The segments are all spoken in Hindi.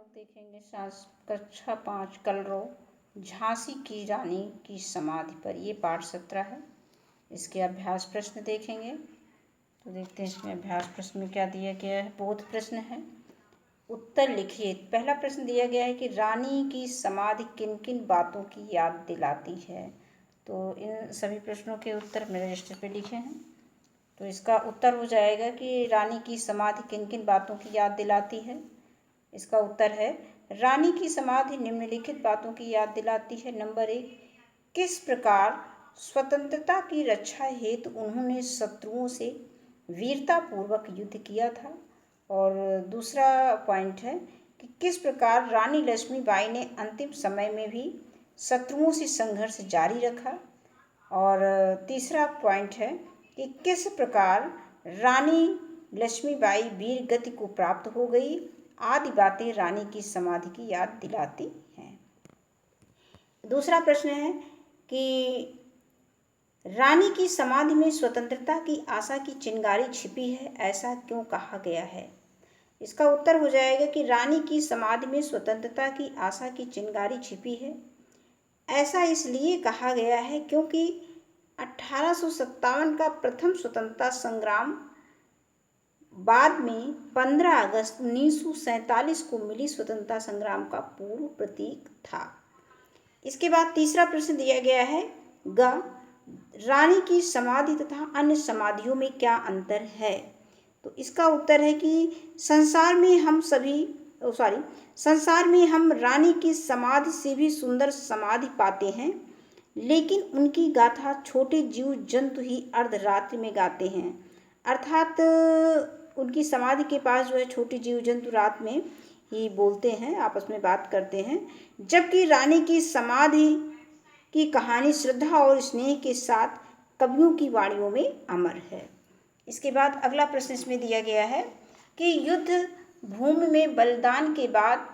देखेंगे कक्षा 5 कलरव झांसी की रानी की समाधि पर। ये पाठ 17 है। इसके अभ्यास प्रश्न देखेंगे। तो देखते हैं इसमें अभ्यास प्रश्न में क्या दिया गया है। बोध प्रश्न है, उत्तर लिखिए। पहला प्रश्न दिया गया है कि रानी की समाधि किन किन बातों की याद दिलाती है। तो इन सभी प्रश्नों के उत्तर मेरे रजिस्टर पे लिखे हैं। तो इसका उत्तर हो जाएगा कि रानी की समाधि किन किन बातों की याद दिलाती है। इसका उत्तर है, रानी की समाधि निम्नलिखित बातों की याद दिलाती है। नंबर 1, किस प्रकार स्वतंत्रता की रक्षा हेतु उन्होंने शत्रुओं से वीरतापूर्वक युद्ध किया था। और दूसरा पॉइंट है कि किस प्रकार रानी लक्ष्मीबाई ने अंतिम समय में भी शत्रुओं से संघर्ष जारी रखा। और तीसरा पॉइंट है कि किस प्रकार रानी लक्ष्मीबाई वीर गति को प्राप्त हो गई। आदि बातें रानी की समाधि की याद दिलाती हैं। दूसरा प्रश्न है कि रानी की समाधि में स्वतंत्रता की आशा की चिंगारी छिपी है, ऐसा क्यों कहा गया है। इसका उत्तर हो जाएगा कि रानी की समाधि में स्वतंत्रता की आशा की चिंगारी छिपी है। ऐसा इसलिए कहा गया है क्योंकि 1857 का प्रथम स्वतंत्रता संग्राम बाद में 15 अगस्त 1947 को मिली स्वतंत्रता संग्राम का पूर्व प्रतीक था। इसके बाद तीसरा प्रश्न दिया गया है, रानी की समाधि तथा अन्य समाधियों में क्या अंतर है। तो इसका उत्तर है कि संसार में हम रानी की समाधि से भी सुंदर समाधि पाते हैं, लेकिन उनकी गाथा छोटे जीव जंतु ही अर्धरात्रि में गाते हैं। अर्थात उनकी समाधि के पास जो है छोटे जीव जंतु रात में ही बोलते हैं, आपस में बात करते हैं, जबकि रानी की समाधि की कहानी श्रद्धा और स्नेह के साथ कवियों की वाणियों में अमर है। इसके बाद अगला प्रश्न इसमें दिया गया है कि युद्ध भूमि में बलिदान के बाद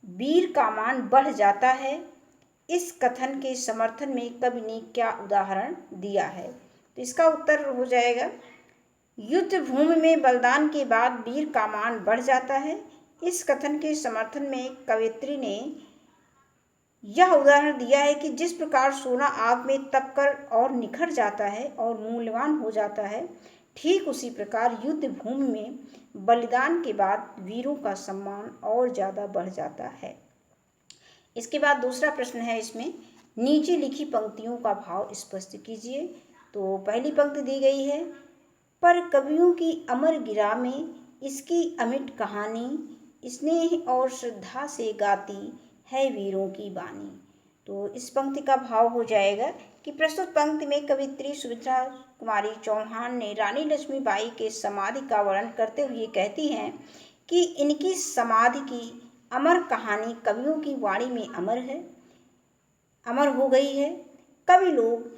वीर का मान बढ़ जाता है। इस कथन के समर्थन में कवि ने क्या उदाहरण दिया है। तो इसका उत्तर हो जाएगा, युद्ध भूमि में बलिदान के बाद वीर का मान बढ़ जाता है। इस कथन के समर्थन में कवयित्री ने यह उदाहरण दिया है कि जिस प्रकार सोना आग में तपकर और निखर जाता है और मूल्यवान हो जाता है, ठीक उसी प्रकार युद्ध भूमि में बलिदान के बाद वीरों का सम्मान और ज़्यादा बढ़ जाता है। इसके बाद दूसरा प्रश्न है, इसमें नीचे लिखी पंक्तियों का भाव स्पष्ट कीजिए। तो पहली पंक्ति दी गई है, पर कवियों की अमर गिरा में इसकी अमिट कहानी स्नेह और श्रद्धा से गाती है वीरों की बानी। तो इस पंक्ति का भाव हो जाएगा कि प्रस्तुत पंक्ति में कवियत्री सुमित्रा कुमारी चौहान ने रानी लक्ष्मीबाई के समाधि का वर्णन करते हुए कहती हैं कि इनकी समाधि की अमर कहानी कवियों की वाणी में अमर हो गई है। कवि लोग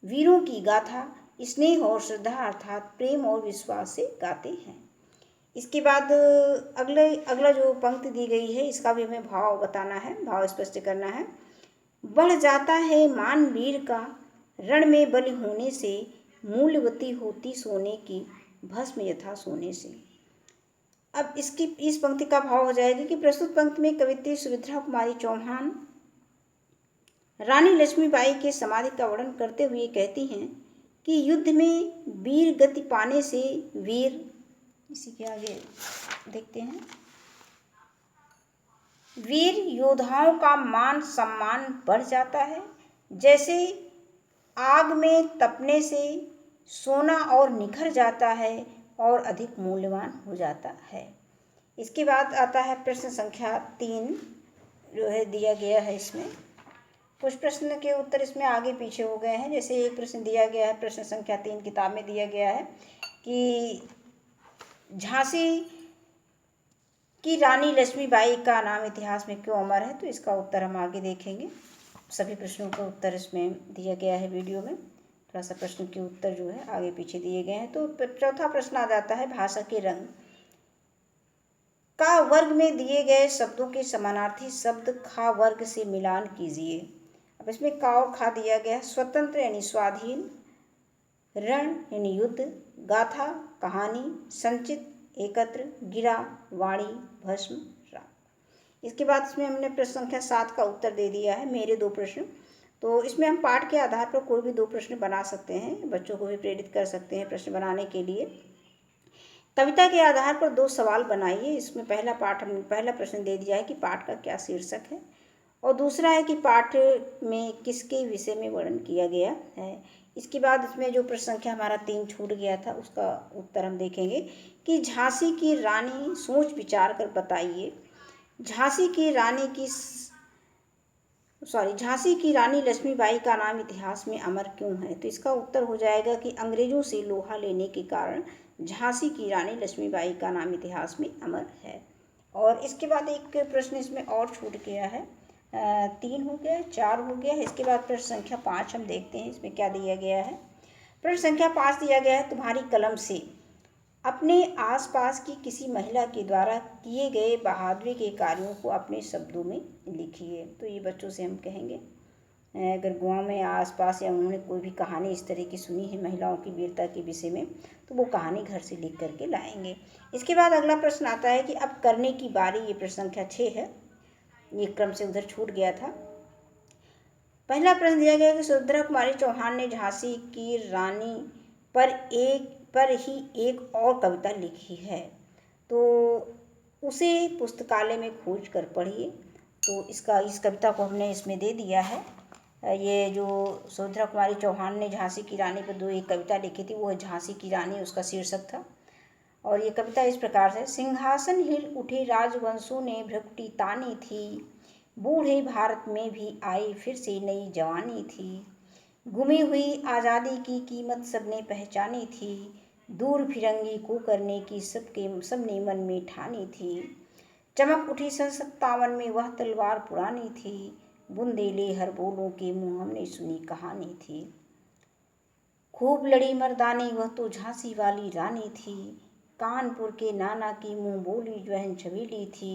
वीरों की गाथा स्नेह और श्रद्धा अर्थात प्रेम और विश्वास से गाते हैं। इसके बाद अगला जो पंक्ति दी गई है, इसका भी हमें भाव बताना है, भाव स्पष्ट करना है। बढ़ जाता है मान वीर का रण में बलि होने से, मूल्यवती होती सोने की भस्म यथा सोने से। अब इस पंक्ति का भाव हो जाएगा कि प्रस्तुत पंक्ति में कवियत्री सुमित्रा कुमारी चौहान रानी लक्ष्मीबाई के समाधि का वर्णन करते हुए कहती हैं कि युद्ध में वीर गति पाने से वीर, इसी के आगे देखते हैं, वीर योद्धाओं का मान सम्मान बढ़ जाता है, जैसे आग में तपने से सोना और निखर जाता है और अधिक मूल्यवान हो जाता है। इसके बाद आता है प्रश्न संख्या 3 जो है दिया गया है। इसमें कुछ प्रश्न के उत्तर इसमें आगे पीछे हो गए हैं। जैसे एक प्रश्न दिया गया है, प्रश्न संख्या 3 किताब में दिया गया है कि झांसी की रानी लक्ष्मीबाई का नाम इतिहास में क्यों अमर है। तो इसका उत्तर हम आगे देखेंगे। सभी प्रश्नों का उत्तर इसमें दिया गया है वीडियो में। थोड़ा सा प्रश्न के उत्तर जो है आगे पीछे दिए गए हैं। तो चौथा प्रश्न आ जाता है, भाषा के रंग का वर्ग में दिए गए शब्दों के समानार्थी शब्द खा वर्ग से मिलान कीजिए। अब इसमें का और खा दिया गया है। स्वतंत्र यानी स्वाधीन, रण यानी युद्ध, गाथा कहानी, संचित एकत्र, गिरा, वाणी, भस्म, राग। इसके बाद इसमें हमने प्रश्न संख्या 7 का उत्तर दे दिया है, मेरे 2 प्रश्न। तो इसमें हम पाठ के आधार पर कोई भी 2 प्रश्न बना सकते हैं, बच्चों को भी प्रेरित कर सकते हैं प्रश्न बनाने के लिए। कविता के आधार पर 2 सवाल बनाइए। इसमें पहला प्रश्न दे दिया है कि पाठ का क्या शीर्षक है, और दूसरा है कि पाठ में किसके विषय में वर्णन किया गया है। इसके बाद इसमें जो प्रश्न संख्या हमारा 3 छूट गया था, उसका उत्तर हम देखेंगे कि झांसी की रानी सोच विचार कर बताइए, झांसी की रानी लक्ष्मीबाई का नाम इतिहास में अमर क्यों है। तो इसका उत्तर हो जाएगा कि अंग्रेजों से लोहा लेने के कारण झांसी की रानी लक्ष्मीबाई का नाम इतिहास में अमर है। और इसके बाद एक प्रश्न इसमें और छूट गया है, 3 हो गया, 4 हो गया है। इसके बाद प्रश्न संख्या 5 हम देखते हैं इसमें क्या दिया गया है। प्रश्न संख्या 5 दिया गया है, तुम्हारी कलम से अपने आसपास की किसी महिला के द्वारा किए गए बहादुरी के कार्यों को अपने शब्दों में लिखिए। तो ये बच्चों से हम कहेंगे, अगर गांव में आसपास या उन्होंने कोई भी कहानी इस तरह की सुनी है महिलाओं की वीरता के विषय में, तो वो कहानी घर से लिख करके लाएंगे। इसके बाद अगला प्रश्न आता है कि अब करने की बारी, ये प्रश्न संख्या 6 है, ये क्रम से उधर छूट गया था। पहला प्रश्न दिया गया कि सुभद्रा कुमारी चौहान ने झांसी की रानी पर ही एक और कविता लिखी है, तो उसे पुस्तकालय में खोज कर पढ़िए। तो इस कविता को हमने इसमें दे दिया है। ये जो सुभद्रा कुमारी चौहान ने झांसी की रानी पर एक कविता लिखी थी, वो है झांसी की रानी, उसका शीर्षक था। और ये कविता इस प्रकार से, सिंहासन हिल उठे राजवंशों ने भ्रकुटी तानी थी, बूढ़े भारत में भी आई फिर से नई जवानी थी, गुमी हुई आज़ादी की कीमत सबने पहचानी थी, दूर फिरंगी को करने की सबने मन में ठानी थी, चमक उठी सन 57 में वह तलवार पुरानी थी, बुंदेले हर बोलों के मुँह हमने सुनी कहानी थी, खूब लड़ी मर्दानी वह तो झांसी वाली रानी थी, कानपुर के नाना की मुँह बोली बहन छबीली थी,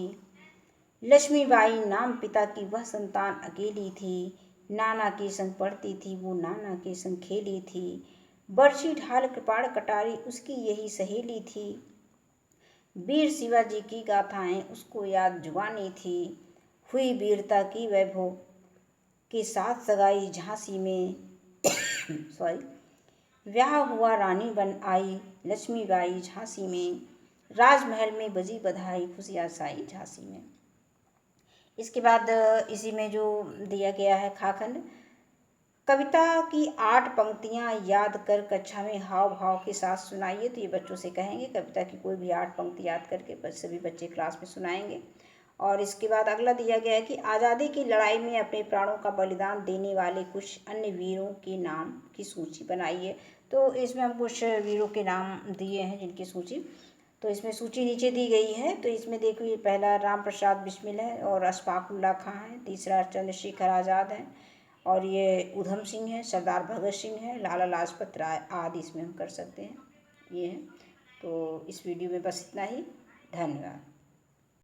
लक्ष्मीबाई नाम पिता की वह संतान अकेली थी, नाना के संग पढ़ती थी वो नाना के संग खेली थी, बरछी ढाल कृपाण कटारी उसकी यही सहेली थी, वीर शिवाजी की गाथाएं उसको याद जुबानी थी, हुई वीरता की वैभव के साथ सगाई झांसी में ब्याह हुआ रानी बन आई लक्ष्मीबाई झांसी में, राजमहल में बजी बधाई खुशियाँ छाई झांसी में। इसके बाद इसी में जो दिया गया है खाखंड, कविता की 8 पंक्तियां याद कर कक्षा में हाव भाव के साथ सुनाइए। तो ये बच्चों से कहेंगे कविता की कोई भी 8 पंक्ति याद करके सभी बच्चे क्लास में सुनाएंगे। और इसके बाद अगला दिया गया है कि आज़ादी की लड़ाई में अपने प्राणों का बलिदान देने वाले कुछ अन्य वीरों के नाम की सूची बनाइए। तो इसमें हम कुछ वीरों के नाम दिए हैं जिनकी सूची, तो इसमें सूची नीचे दी गई है। तो इसमें देखिए, पहला राम प्रसाद बिस्मिल है और अशफाक उल्लाह खां है, तीसरा चंद्रशेखर आज़ाद है, और ये उधम सिंह है, सरदार भगत सिंह है, लाला लाजपत राय आदि इसमें हम कर सकते हैं, ये है। तो इस वीडियो में बस इतना ही, धन्यवाद।